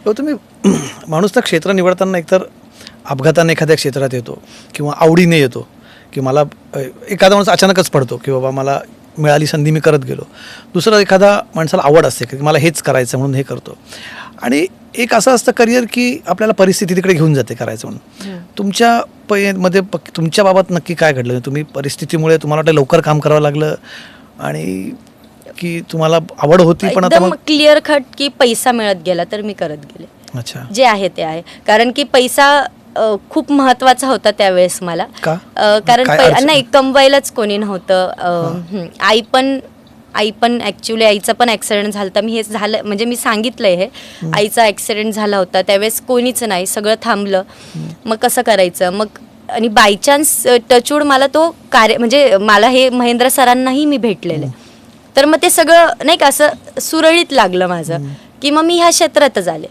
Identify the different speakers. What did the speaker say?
Speaker 1: हो, तुम्ही माणूस तर क्षेत्र निवडताना एकतर अपघाताने एखाद्या क्षेत्रात येतो किंवा आवडीने येतो की मला एखादा माणूस अचानकच पडतो की बाबा मला मिळाली संधी मी करत गेलो. दुसरं एखादा माणसाला आवड असते की मला हेच करायचं म्हणून हे करतो. आणि एक असं असतं करिअर की आपल्याला परिस्थिती तिकडे घेऊन जाते करायचं म्हणून. तुमच्या मध्ये तुमच्या बाबत नक्की काय घडलं? तुम्ही परिस्थितीमुळे तुम्हाला वाटतं लवकर काम करावं लागलं आणि की तुम्हाला आवड होती पण आता
Speaker 2: एकदम क्लिअर कट की पैसा मिळत गेला तर मी करत गेले.
Speaker 1: अच्छा.
Speaker 2: जे आहे ते आहे. कारण की पैसा खूप महत्वाचा होता त्यावेळेस मला.
Speaker 1: का?
Speaker 2: कारण
Speaker 1: काय अडचण?
Speaker 2: नाही कमवायलाच कोणी नव्हतं. आई पण ॲक्च्युली आईचा पण ॲक्सिडेंट झाला होता. मी हे झालं म्हणजे मी सांगितलंय हे. आईचा ॲक्सिडेंट झाला होता त्यावेळेस कोणीच नाही, सगळं थांबलं. मग कसं करायचं? मग आणि बाय चान्स टचवूड मला तो कार्य म्हणजे मला हे महेंद्र सरांनाही मी भेटलेले. तर मग ते सगळं नाही का असं सुरळीत लागलं माझं की मग मी ह्या क्षेत्रातच आले.